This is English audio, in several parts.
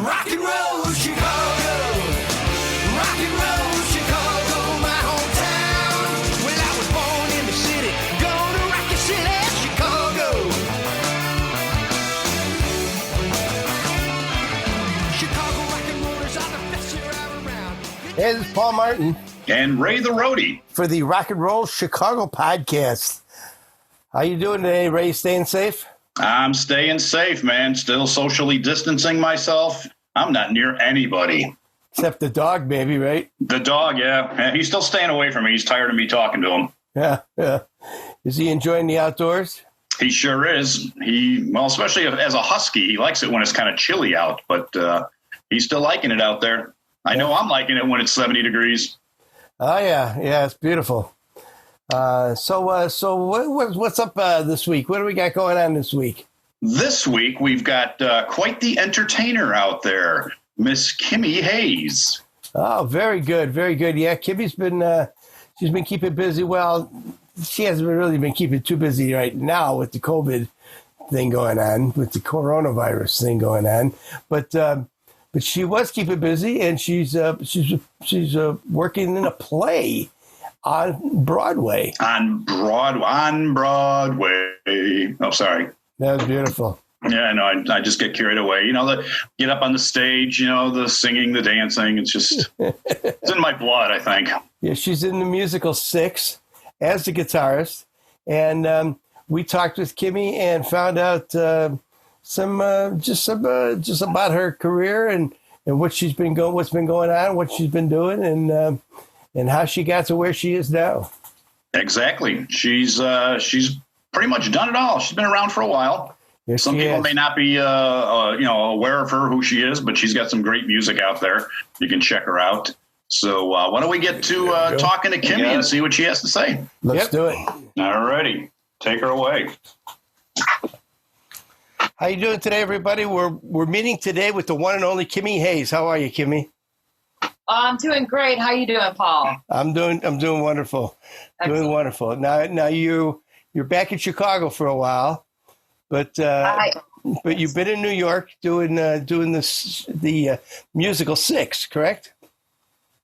Rock and roll Chicago, rock and roll Chicago, my hometown. Well, I was born in the city, gonna rock your city, Chicago. Chicago rock and rollers are the best here around. Hey, this is Paul Martin And Ray the Roadie. for the Rock and Roll Chicago podcast. How you doing today, Ray? Staying safe? I'm staying safe, man. Still socially distancing myself. I'm not near anybody. Except the dog, maybe, right? The dog, yeah. He's still staying away from me. He's tired of me talking to him. Yeah. Is he enjoying the outdoors? He sure is. Well, especially as a husky, he likes it when it's kind of chilly out, but he's still liking it out there. I know I'm liking it when it's 70 degrees. Oh, yeah, it's beautiful. So what's up this week? What do we got going on this week? This week, we've got quite the entertainer out there, Miss Kimi Hayes. Oh, very good, very good. Yeah, Kimmy's been she's been keeping busy. Well, she hasn't really been keeping too busy right now with the COVID thing going on, with the coronavirus thing going on. But she was keeping busy, and she's working in a play on Broadway. On Broadway. Oh, sorry. That was beautiful. Yeah, no, I just get carried away. Get up on the stage, the singing, the dancing. It's just, it's in my blood, I think. Yeah, she's in the musical Six as the guitarist. And we talked with Kimi and found out some about her career and what's been going on, what she's been doing, and how she got to where she is now. Exactly. She's pretty much done it all. She's been around for a while. Yes, some people may not be aware of her, who she is, but she's got some great music out there. You can check her out. So why don't we get to talking to Kimi and see what she has to say? Let's do it. All righty. Take her away. How you doing today, everybody? We're meeting today with the one and only Kimi Hayes. How are you, Kimi? I'm doing great. How you doing, Paul? I'm doing wonderful. Excellent. Doing wonderful. Now you're back in Chicago for a while, but you've been in New York doing the musical Six, correct?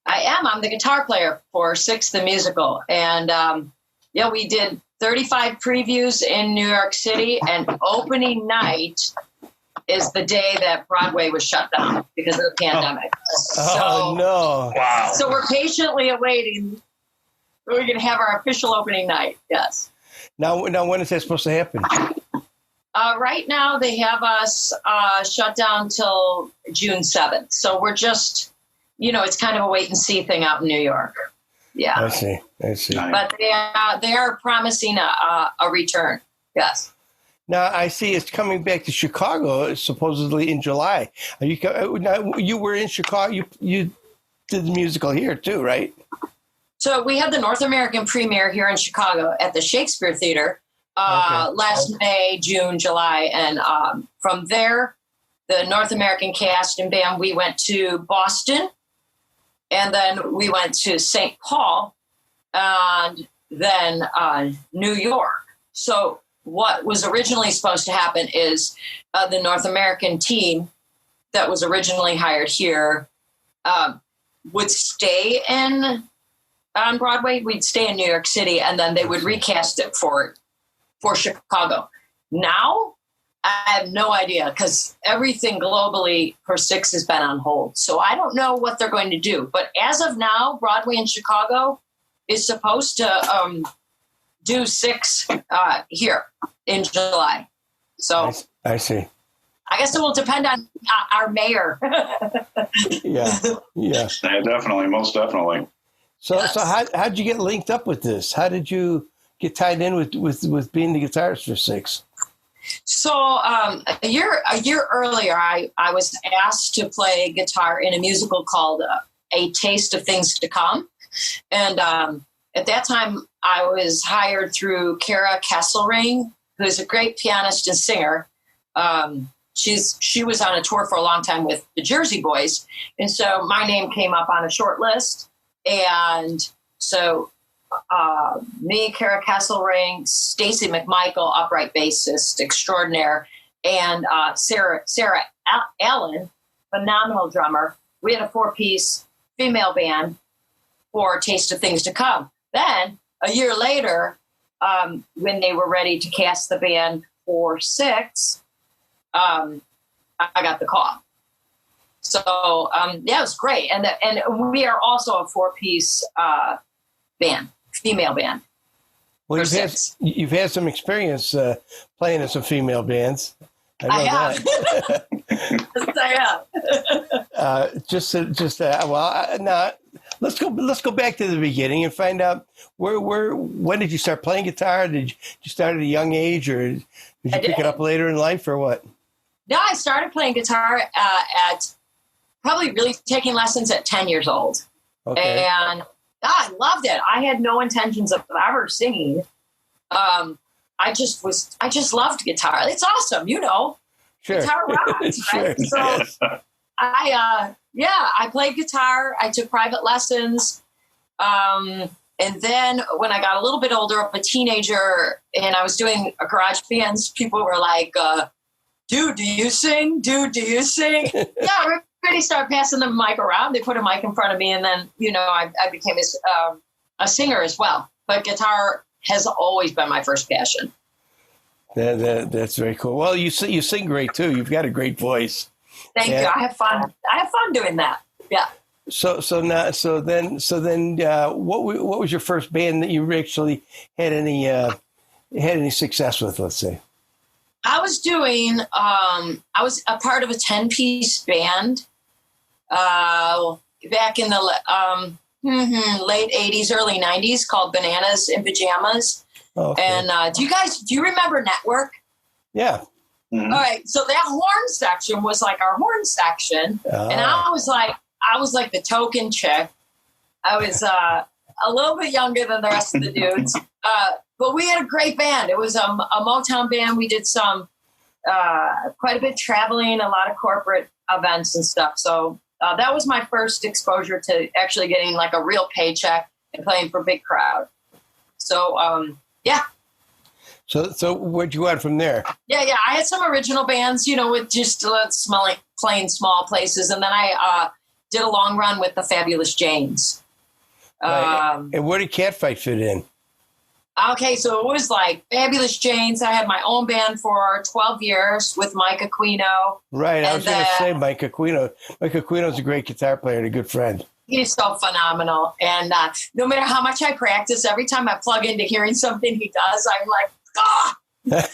I am. I'm the guitar player for Six the Musical. And we did 35 previews in New York City, and opening night is the day that Broadway was shut down because of the pandemic. Oh, no. Wow. So we're patiently awaiting. We're going to have our official opening night. Yes. Now, when is that supposed to happen? Right now, they have us shut down till June 7th. So we're just, it's kind of a wait and see thing out in New York. Yeah. I see. But they are promising a return. Yes. Now I see it's coming back to Chicago supposedly in July. You were in Chicago. You did the musical here too, right? So we had the North American premiere here in Chicago at the Shakespeare Theater last May, June, July, and from there, the North American cast and band, we went to Boston, and then we went to St. Paul, and then New York. So what was originally supposed to happen is the North American team that was originally hired here would stay on Broadway. We'd stay in New York City, and then they would recast it for Chicago. Now, I have no idea because everything globally for Six has been on hold. So I don't know what they're going to do. But as of now, Broadway in Chicago is supposed to do Six here in July. So I see. I guess it will depend on our mayor. Yeah. Yeah, definitely, most definitely. So how'd you get linked up with this? How did you get tied in with being the guitarist for Six? So a year earlier, I was asked to play guitar in a musical called A Taste of Things to Come. And at that time, I was hired through Kara Kesselring, who is a great pianist and singer. She was on a tour for a long time with the Jersey Boys. And so my name came up on a short list. And so me, Kara Kesselring, Stacy McMichael, upright bassist extraordinaire, and Sarah Allen, phenomenal drummer. We had a 4-piece female band for Taste of Things to Come. Then a year later, when they were ready to cast the band for 6, I got the call. So it was great, and we are also a 4-piece band, female band. Well, you've had some experience playing in some female bands. I have. Yes, I have. Now let's go back to the beginning and find out when did you start playing guitar? Did you start at a young age, or did you pick it up later in life, or what? No, I started playing guitar at probably really taking lessons at 10 years old. Okay. And I loved it. I had no intentions of ever singing. I just loved guitar. It's awesome, Sure. Guitar rocks, right? Sure. So I played guitar. I took private lessons. And then when I got a little bit older, a teenager, and I was doing a garage bands, people were like, dude, do you sing? Dude, do you sing? Yeah, everybody started passing the mic around. They put a mic in front of me, and then, I became a singer as well. But guitar has always been my first passion. That's very cool. Well, you sing great too. You've got a great voice. Thank you. I have fun. doing that. Yeah. So then, what was your first band that you actually had any success with? Let's say. I was doing. I was a part of a 10-piece band. Back in the late 80s, early 90s, called Bananas in Pajamas. Oh, okay. And do you remember Network? Yeah. Mm-hmm. All right. So that horn section was like our horn section. And I was like the token chick. I was a little bit younger than the rest of the dudes. But we had a great band. It was a Motown band. We did some quite a bit traveling, a lot of corporate events and stuff. So that was my first exposure to actually getting like a real paycheck and playing for a big crowd. So, yeah. So where'd you go on from there? Yeah. I had some original bands, with just playing small places. And then I did a long run with the Fabulous Janes. And where did Catfight fit in? Okay, so it was like Fabulous Janes. I had my own band for 12 years with Mike Aquino. Right, I was going to say Mike Aquino. Mike Aquino's a great guitar player and a good friend. He's so phenomenal. And no matter how much I practice, every time I plug into hearing something he does, I'm like, I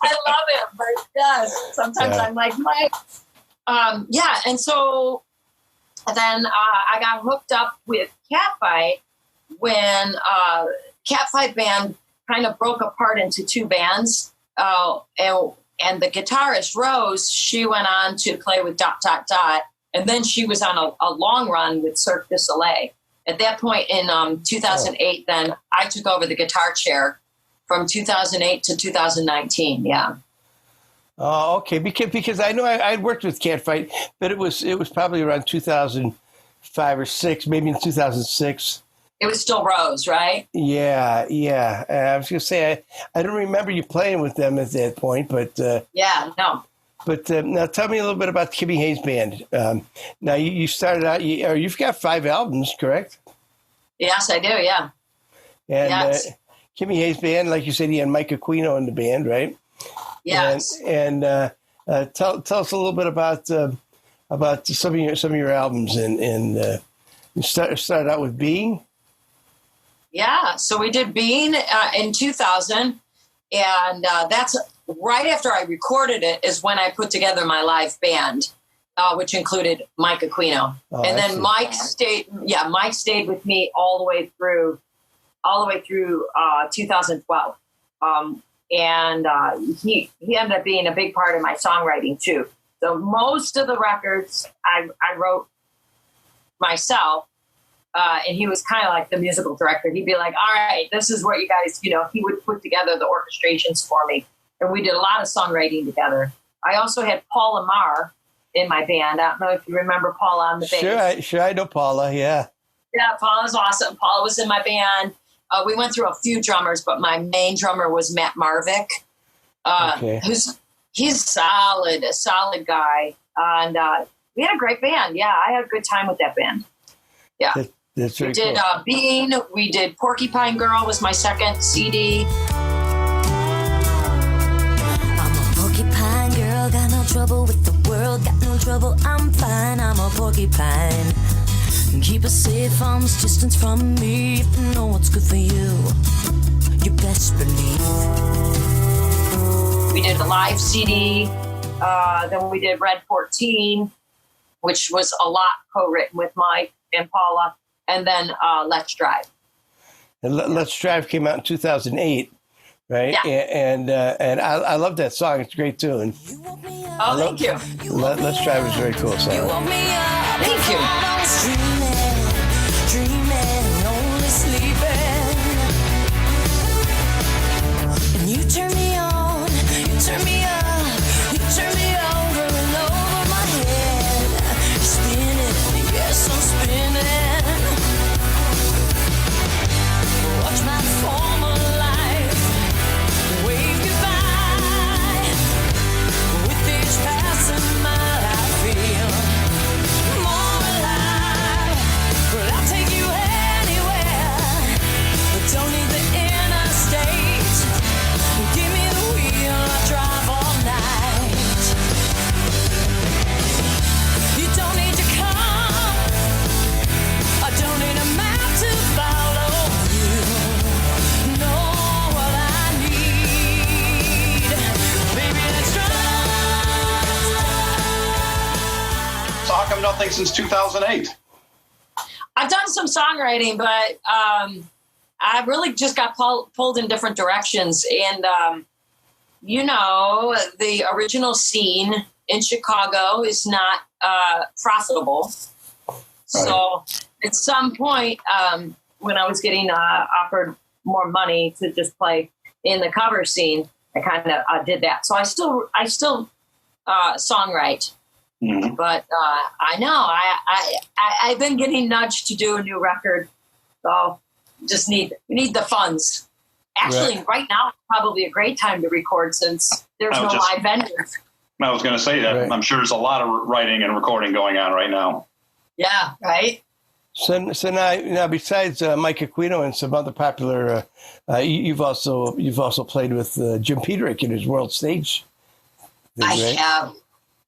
love him. But sometimes I'm like, Mike. And so then I got hooked up with Catfight when Catfight band kind of broke apart into 2 bands. And the guitarist, Rose, she went on to play with ... And then she was on a long run with Cirque du Soleil. At that point in 2008, then I took over the guitar chair from 2008 to 2019. Yeah. Oh, okay. Because I know I worked with Catfight, but it was probably around 2005 or 6, maybe in 2006. It was still Rose, right? Yeah. I was going to say I don't remember you playing with them at that point, but yeah, no. But now tell me a little bit about the Kimi Hayes band. Now you started out. You've got 5 albums, correct? Yes, I do. Yeah. And yes. Kimi Hayes band, like you said, he had Mike Aquino in the band, right? Yes. And tell us a little bit about some of your albums. And you started out with Being. Yeah. So we did Being in 2000, and that's right after I recorded it is when I put together my live band, which included Mike Aquino. And then Mike stayed with me all the way through 2012. And he ended up being a big part of my songwriting too. So most of the records I wrote myself, and he was kind of like the musical director. He'd be like, all right, this is what you guys, he would put together the orchestrations for me. And we did a lot of songwriting together. I also had Paula Marr in my band. I don't know if you remember Paula on the bass. Sure, I know Paula, yeah. Yeah, Paula's awesome. Paula was in my band. We went through a few drummers, but my main drummer was Matt Marvick. He's a solid guy. And we had a great band. Yeah, I had a good time with that band. Yeah. That's we very did cool. Bean. We did Porcupine Girl was my second CD. I'm a porcupine girl, got no trouble with the world, got no trouble, I'm fine, I'm a porcupine. Keep a safe arm's distance from me if you know what's good for you. You best believe. We did a live CD. Then we did Red 14, which was a lot co-written with Mike and Paula. And then Let's Drive. And Let's Drive came out in 2008, right? Yeah. And I love that song. It's a great tune. Oh, thank you. Let's Drive is a very cool song. Thank you. Dreaming, only sleeping. And you turn me on, you turn me up, you turn me over and over my head. Spinning, yes, I'm spinning. Watch my former life wave goodbye. With each passing mile, I feel more alive. But I'll take you anywhere, but don't need the interstate. Give me the wheel, I'll drive all night. You don't need to come, I don't need a map to follow you. Know what I need, baby, let's drive. So how come nothing since 2008? I've done some songwriting, but I really just got pulled in different directions. And, the original scene in Chicago is not profitable. So at some point, when I was getting offered more money to just play in the cover scene, I kind of did that. So I still songwrite. Mm-hmm. But I know I've been getting nudged to do a new record, so just need the funds. Actually, right now is probably a great time to record since there's no live vendors. I was going to say that. Right. I'm sure there's a lot of writing and recording going on right now. Yeah, right. So now besides Mike Aquino and some other popular, you've also played with Jim Peterick in his World Stage thing, I right? have.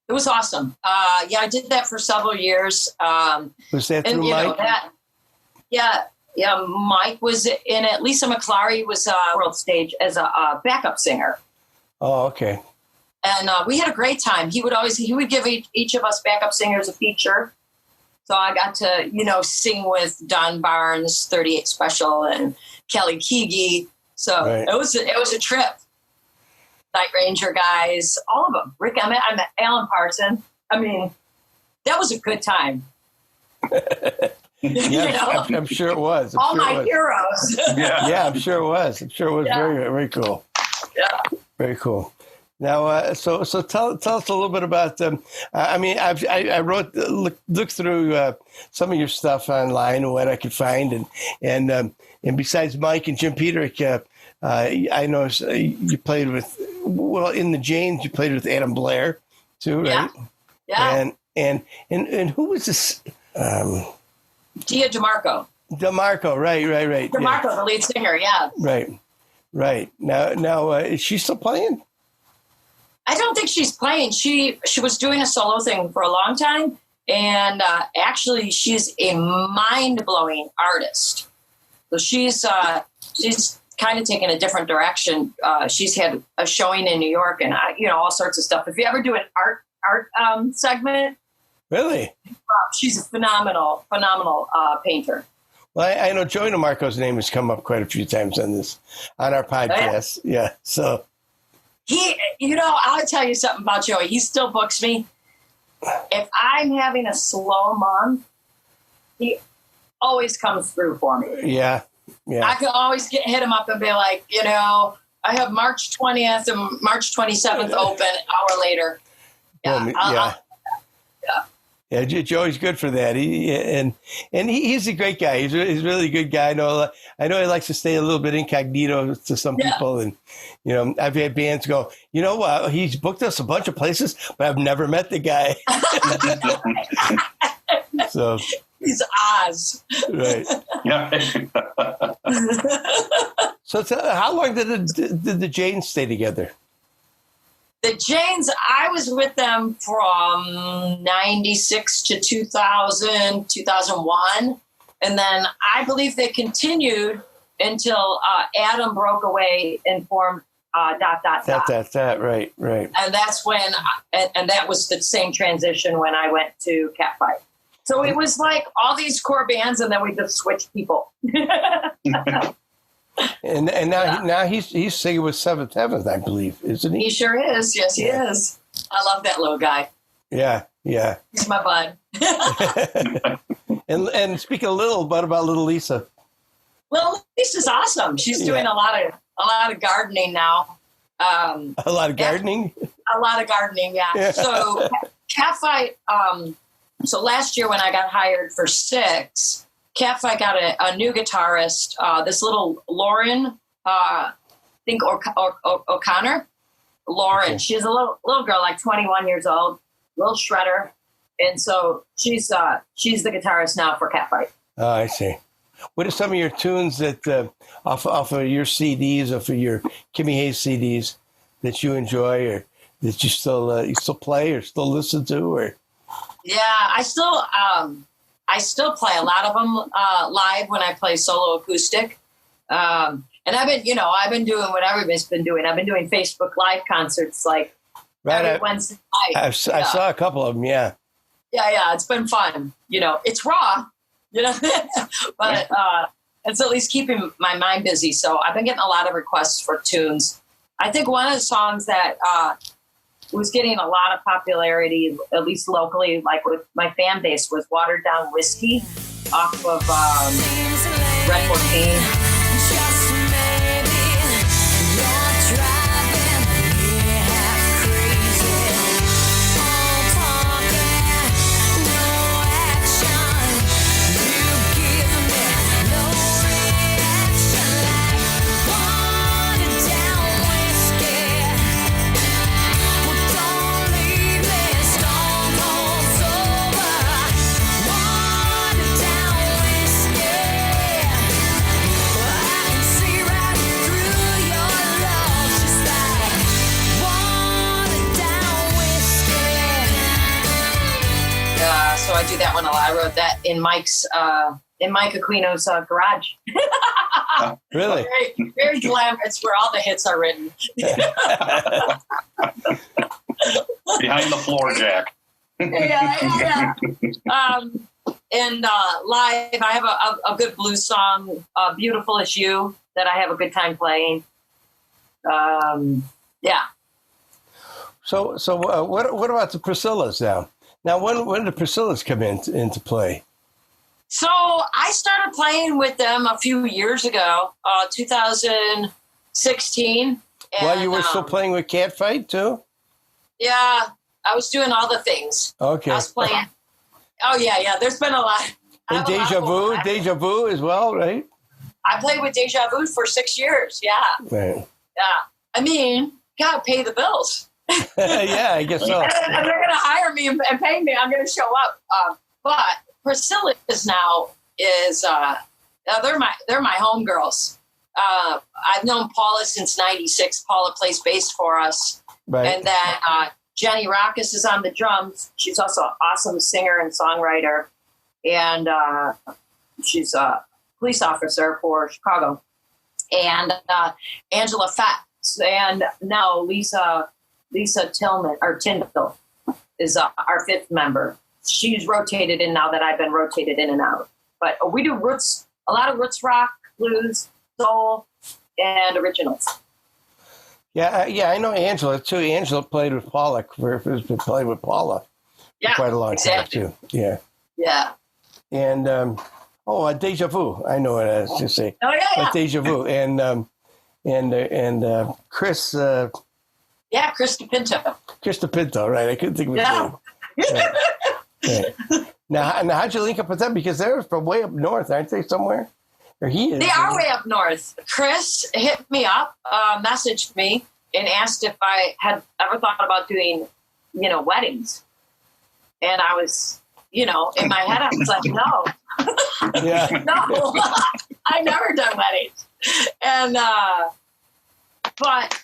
It was awesome. I did that for several years. Was that through Mike? Mike was in it. Lisa McClary was World Stage as a backup singer. Oh, okay. And we had a great time. He would give each of us backup singers a feature. So I got to, sing with Don Barnes, 38 Special, and Kelly Keagy. So it was a trip. Night Ranger guys, all of them. Rick Emmett, I met Alan Parson. I mean, that was a good time. I'm sure it was. All my heroes. Yeah, I'm sure it was. I'm sure it was very, very cool. Yeah. Very cool. Now, so tell us a little bit about. I looked through some of your stuff online and what I could find, and besides Mike and Jim Peterick, I noticed you played with. Well, in the Janes, you played with Adam Blair too, right? Yeah. And who was this? Tia DeMarco. DeMarco, right. DeMarco, the lead singer. Yeah. Right. Now, is she still playing? I don't think she's playing. She was doing a solo thing for a long time, and actually, she's a mind-blowing artist. So she's kind of taken a different direction. She's had a showing in New York, and all sorts of stuff. If you ever do an art segment, really, she's a phenomenal painter. Well, I know Joey DeMarco's name has come up quite a few times on our podcast. Yeah, so. I'll tell you something about Joey. He still books me. If I'm having a slow month, he always comes through for me. Yeah. I can always hit him up and be like, I have March 20th and March 27th open, an hour later. Yeah, Joey's good for that. He's a great guy. He's really a good guy. I know he likes to stay a little bit incognito to some people, and I've had bands go, he's booked us a bunch of places, but I've never met the guy. So he's Oz, right? Yeah. So how long did the Janes stay together? The Janes, I was with them from 96 to 2000, 2001. And then I believe they continued until Adam broke away and formed ... Right. And that's when, and that was the same transition when I went to Catfight. So it was like all these core bands, and then we just switched people. And now he's singing with Seventh Heaven, I believe, isn't he? He sure is. Yes, he is. I love that little guy. Yeah. He's my bud. And speaking a little bit about little Lisa. Well, Lisa's awesome. She's doing a lot of gardening now. A lot of gardening? A lot of gardening, yeah. So Catfight, so last year when I got hired for 6, Catfight got a new guitarist, this little Lauren, I think O'Connor. Lauren, okay. She's a little girl, like 21 years old, little shredder. And so she's the guitarist now for Catfight. Oh, I see. What are some of your tunes that off of your CDs, off of your Kimi Hayes CDs that you enjoy, or that you still play or still listen to? Or yeah, I still play a lot of them live when I play solo acoustic. And I've been doing what everybody's been doing. I've been doing Facebook Live concerts every Wednesday night. I saw a couple of them. Yeah. Yeah. It's been fun. It's raw. But it's at least keeping my mind busy. So I've been getting a lot of requests for tunes. I think one of the songs that was getting a lot of popularity, at least locally, like with my fan base, was Watered Down Whiskey off of Red 14. So I do that one a lot. I wrote that in Mike Aquino's garage. Really? Very, very glamorous, where all the hits are written. Behind the floor, Jack. Yeah. And live, I have a good blues song, "Beautiful As You," that I have a good time playing. Yeah. So what about the Priscillas now? Now, when did Priscillas come into play? So I started playing with them a few years ago, 2016. While you were still playing with Catfight, too? Yeah, I was doing all the things. Okay. I was playing. Oh, yeah. There's been a lot. And Deja Vu as well, right? I played with Deja Vu for 6 years, yeah. Right. Yeah. I mean, gotta pay the bills. Yeah, I guess so. And they're going to hire me and pay me. I'm going to show up. But Priscilla's now is they're my homegirls. I've known Paula since '96. Paula plays bass for us, right. And then Jenny Rackus is on the drums. She's also an awesome singer and songwriter, and she's a police officer for Chicago. And Angela Fatts, and now Lisa Tillman, or Tyndall, is our 5th member. She's rotated in now that I've been rotated in and out. But we do a lot of roots rock, blues, soul, and originals. Yeah, I know Angela too. Angela played with Paula. Played with Paula for quite a long time too. Yeah. Yeah. And Deja Vu. I know what I was to say. Oh yeah. But Deja Vu and Chris. Chris DePinto. Right, I couldn't think of his name. Right. Now, how'd you link up with them? Because they're from way up north, aren't they? Somewhere, or he is. They are way up north. Chris hit me up, messaged me, and asked if I had ever thought about doing, weddings. And I was, in my head, I was like, no, no, I've never done weddings. And, but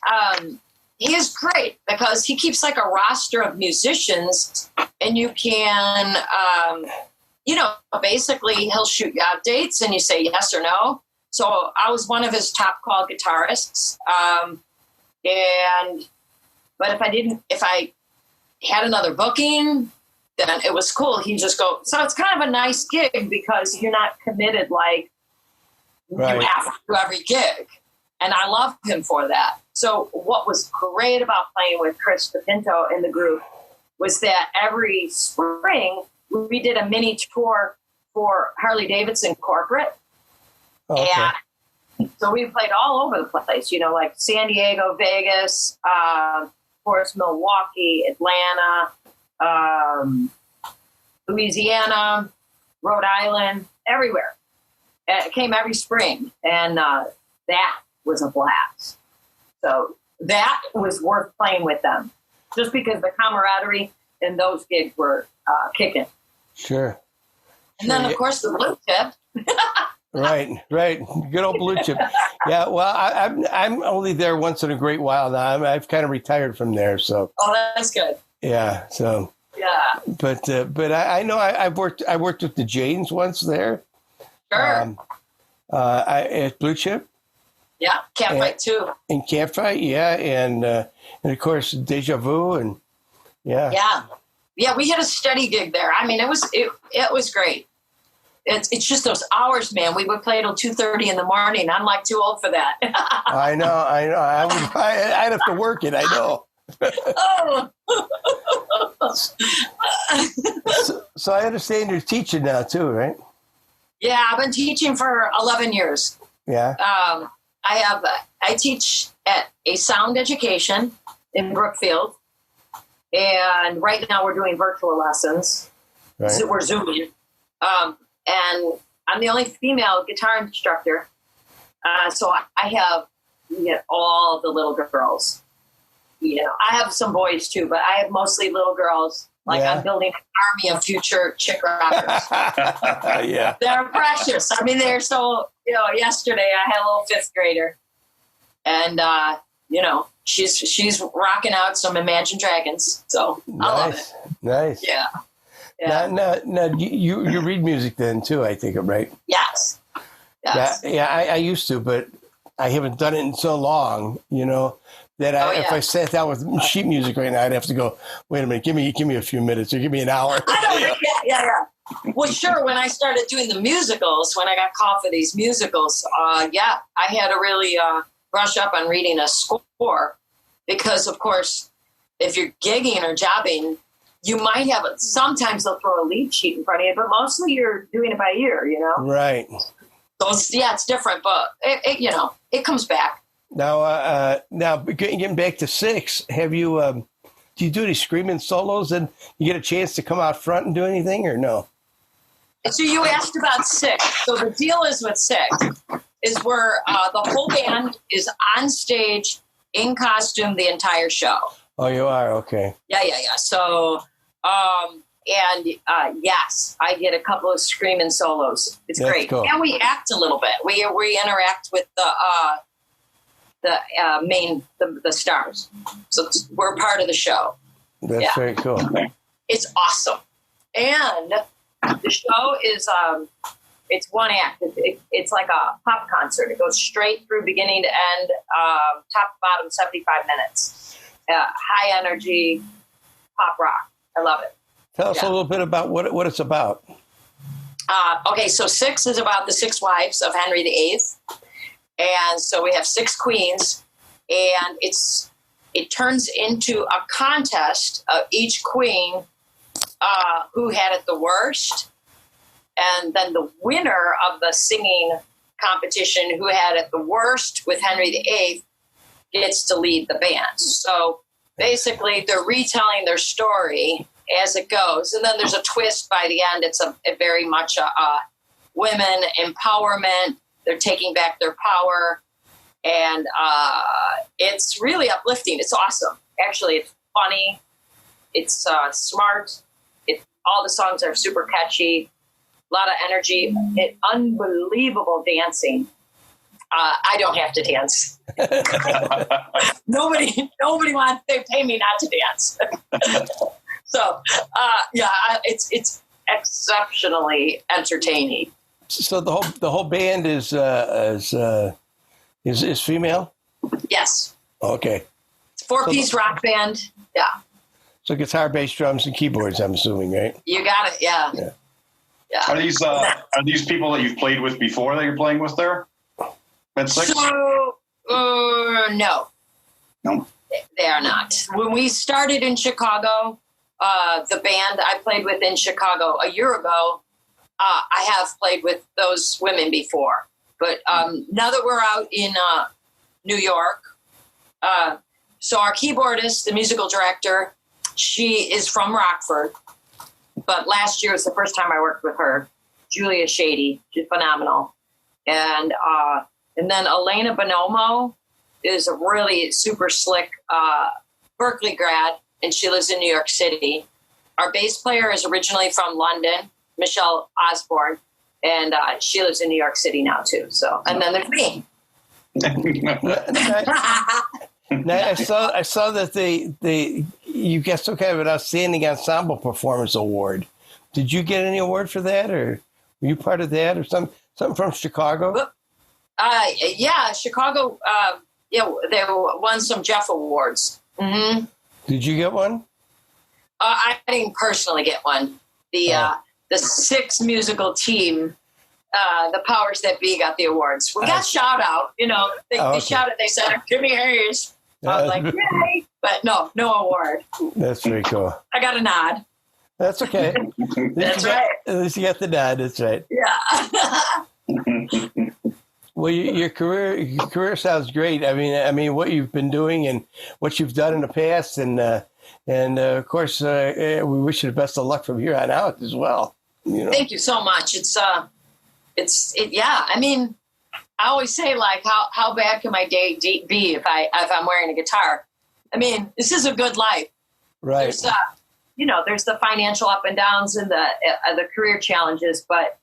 he is great because he keeps like a roster of musicians, and you can, basically he'll shoot you out dates and you say yes or no. So I was one of his top call guitarists. But if I had another booking, then it was cool. He'd just go. So it's kind of a nice gig because you're not committed like you have to do every gig. And I love him for that. So what was great about playing with Chris DePinto in the group was that every spring we did a mini tour for Harley Davidson corporate. Okay. And so we played all over the place, like San Diego, Vegas, of course, Milwaukee, Atlanta, Louisiana, Rhode Island, everywhere. It came every spring. And that was a blast. So that was worth playing with them just because the camaraderie and those gigs were kicking. Sure. And then, of course, the blue chip. Right. Good old blue chip. Yeah. Well, I'm only there once in a great while now. I've kind of retired from there. So. Oh, that's good. Yeah. So. Yeah. But I know I worked with the Janes once there. Sure. At Blue Chip. Yeah. Can't fight too. In Can't Fight. Yeah. And of course Deja Vu and yeah. Yeah. Yeah. We had a steady gig there. I mean, it was great. It's just those hours, man. We would play till 2:30 in the morning. I'm like too old for that. I know. I'd have to work it. I know. Oh. So I understand you're teaching now too, right? Yeah, I've been teaching for 11 years. Yeah. I teach at a sound education in Brookfield, and right now we're doing virtual lessons. Right. So we're Zooming. And I'm the only female guitar instructor. So I have all the little girls. I have some boys too, but I have mostly little girls. Like I'm building an army of future chick rockers. Yeah. They're precious. I mean, they're so, yesterday I had a little 5th grader. And, she's rocking out some Imagine Dragons. So I love it. Nice. Yeah. Now, you read music then too, I think, right? Yes. Yeah, I used to, but I haven't done it in so long, that if I sat down with sheet music right now, I'd have to go, wait a minute, give me a few minutes or give me an hour. I know, yeah. Well, sure, when I started doing the musicals, when I got called for these musicals, I had to really brush up on reading a score because, of course, if you're gigging or jobbing, you might have it. Sometimes they'll throw a lead sheet in front of you, but mostly you're doing it by ear, Right. So it's different, but it comes back. Now getting back to Six, have you, do you do any screaming solos and you get a chance to come out front and do anything or no? So you asked about Six. So the deal is with Six is where the whole band is on stage in costume the entire show. Oh, you are? Okay. Yeah. So, yes, I get a couple of screaming solos. It's That's great. cool. And we act a little bit. We interact with the stars. So we're part of the show. That's very cool. It's awesome. And the show is, it's one act. It's like a pop concert. It goes straight through beginning to end, top to bottom, 75 minutes. High energy pop rock. I love it. Tell us a little bit about what it's about. Okay, so Six is about the 6 wives of Henry VIII. And so we have 6 queens, and it turns into a contest of each queen who had it the worst. And then the winner of the singing competition who had it the worst with Henry VIII gets to lead the band. So basically they're retelling their story as it goes. And then there's a twist by the end. It's a very much a women empowerment. They're taking back their power. And it's really uplifting. It's awesome. Actually, it's funny. It's smart. All the songs are super catchy. A lot of energy. Unbelievable dancing. I don't have to dance. Nobody wants. They pay me not to dance. So it's exceptionally entertaining. So the whole band is female? Yes. Okay. It's a 4-piece rock band. Yeah. So guitar, bass, drums, and keyboards, I'm assuming, right? You got it. Yeah. Are these people that you've played with before that you're playing with there? That's six? So, no. No. They are not. When we started in Chicago, the band I played with in Chicago a year ago, I have played with those women before. But now that we're out in New York, so our keyboardist, the musical director, she is from Rockford. But last year was the first time I worked with her. Julia Shady, she's phenomenal. And then Elena Bonomo is a really super slick Berkeley grad, and she lives in New York City. Our bass player is originally from London, Michelle Osborne, and she lives in New York City now too. So, and then there's me. Now, I saw that you got some kind of an outstanding ensemble performance award. Did you get any award for that, or were you part of that, or something from Chicago? Yeah, Chicago. They won some Jeff Awards. Mm-hmm. Did you get one? I didn't personally get one. The 6 musical team, the powers that be, got the awards. We got shout out. They shouted. They said, "Kimi Hayes." I was like, "Yay!" But no award. That's very cool. I got a nod. That's okay. That's right. At least you got the nod. That's right. Yeah. Well, your career sounds great. I mean, what you've been doing and what you've done in the past, and of course, we wish you the best of luck from here on out as well. Thank you so much. Yeah. I mean, I always say, like, how bad can my day be if I'm wearing a guitar? I mean, this is a good life. Right. There's the financial up and downs and the career challenges, but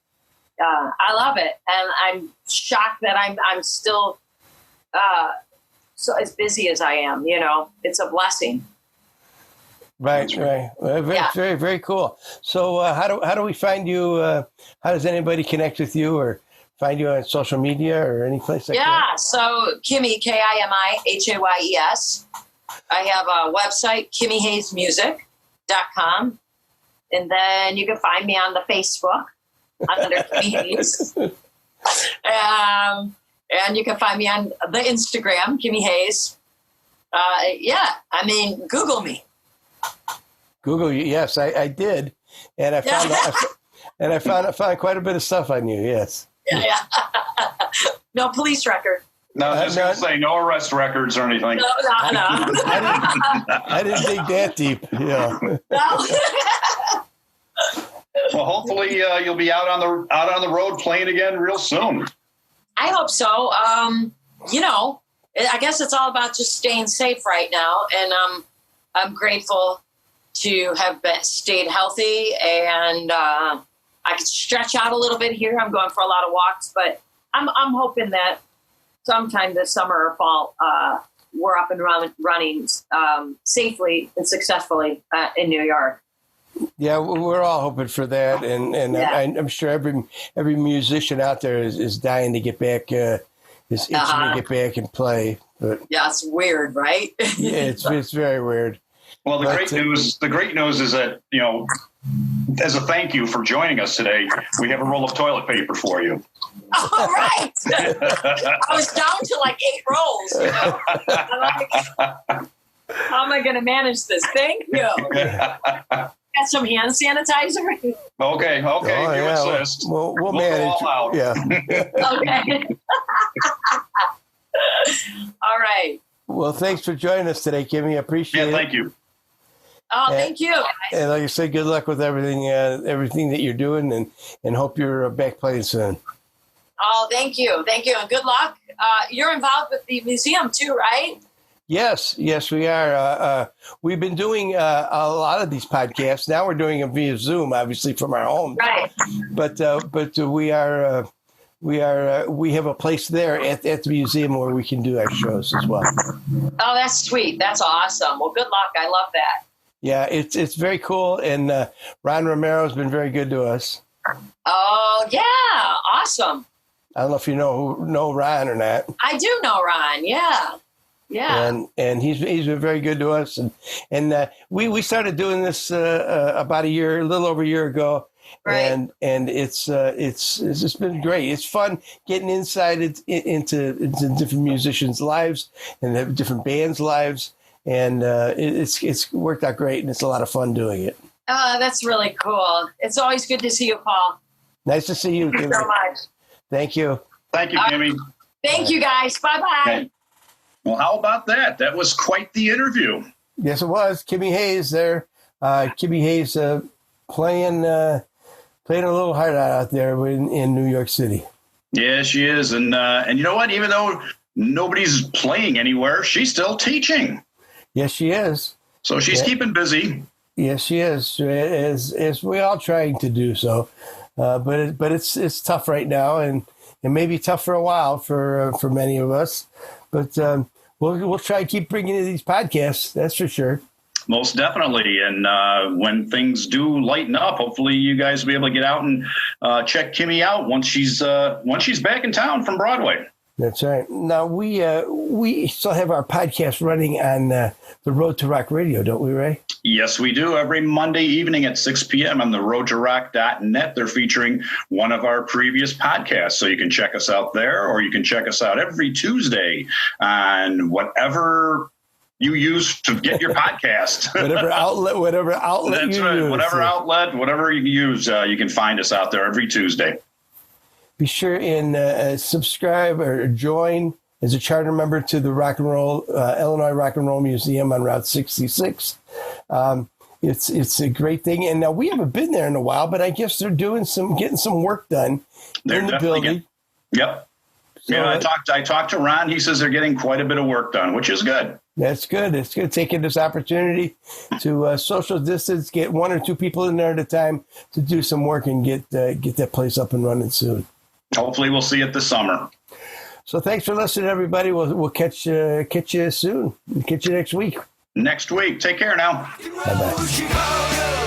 I love it, and I'm shocked that I'm still so as busy as I am. It's a blessing. Right. Very, very cool. So, how do we find you? How does anybody connect with you or find you on social media or any place like that? Yeah. So, Kimi, KimiHayes. I have a website, KimiHayesMusic.com, and then you can find me on the Facebook under Kimi Hayes. And you can find me on the Instagram, Kimi Hayes. Google me. Google you, yes, I did, and I found quite a bit of stuff on you. Yes. Yeah. No police record. No, I was going to say no arrest records or anything. No. I didn't dig that deep. Yeah. No. Well, hopefully you'll be out on the road playing again real soon. I hope so. I guess it's all about just staying safe right now, and I'm grateful to have stayed healthy, and I could stretch out a little bit here. I'm going for a lot of walks, but I'm hoping that sometime this summer or fall we're up and running safely and successfissly in New York. Yeah, we're all hoping for that, and I'm sure every musician out there is dying to get back, is itching to get back and play. But yeah, it's weird, right? Yeah, it's very weird. Well, the great news is that as a thank you for joining us today, we have a roll of toilet paper for you. All right. I was down to like 8 rolls. How am I going to manage this? Thank you. Got some hand sanitizer? Okay. Oh, you insist. We'll manage. All out. Yeah. Okay. All right. Well, thanks for joining us today, Kimi. I appreciate it. Yeah, thank you. Oh, thank you. And like I said, good luck with everything that you're doing, and hope you're back playing soon. Oh, thank you, and good luck. You're involved with the museum too, right? Yes, we are. We've been doing a lot of these podcasts. Now we're doing them via Zoom, obviously from our home. Right. But we have a place there at the museum where we can do our shows as well. Oh, that's sweet. That's awesome. Well, good luck. I love that. Yeah, it's very cool, and Ron Romero has been very good to us. Oh yeah, awesome. I don't know if you know Ron or not. I do know Ron. Yeah. And he's been very good to us, and we started doing this about a little over a year ago, right. and it's just been great. It's fun getting inside into different musicians' lives and different bands' lives, and it's worked out great, and it's a lot of fun doing it. Oh, that's really cool. It's always good to see you, Paul. Nice to see you. Thank you so much. Thank you. Thank you, Kimmy. Thank you, guys. Bye-bye. Okay. Well, how about that? That was quite the interview. Yes, it was. Kimi Hayes there. Kimi Hayes playing a little hard out there in New York City. Yeah, she is. And you know what? Even though nobody's playing anywhere, she's still teaching. Yes, she is. So she's keeping busy. Yes, she is. As we all trying to do so. But it's tough right now, and it may be tough for a while for many of us. But we'll try to keep bringing you these podcasts. That's for sure. Most definitely. And when things do lighten up, hopefully you guys will be able to get out and check Kimmy out once she's back in town from Broadway. That's right. Now we still have our podcast running on the Road to Rock Radio, don't we, Ray? Yes, we do. Every Monday evening at 6 p.m. on the roadtorock.net, they're featuring one of our previous podcasts. So you can check us out there, or you can check us out every Tuesday on whatever you use to get your podcast. whatever outlet That's you use. Whatever outlet, whatever you use, you can find us out there every Tuesday. Be sure and subscribe or join as a charter member to the Illinois Rock and Roll Museum on Route 66. It's a great thing. And now we haven't been there in a while, but I guess they're getting some work done in the building. Yep. So, yeah, I talked to Ron. He says they're getting quite a bit of work done, which is good. That's good. It's good taking this opportunity to social distance, get one or two people in there at a time to do some work and get that place up and running soon. Hopefully we'll see it this summer. So thanks for listening, everybody. We'll catch you soon. We'll catch you next week. Take care now. Bye-bye. Chicago.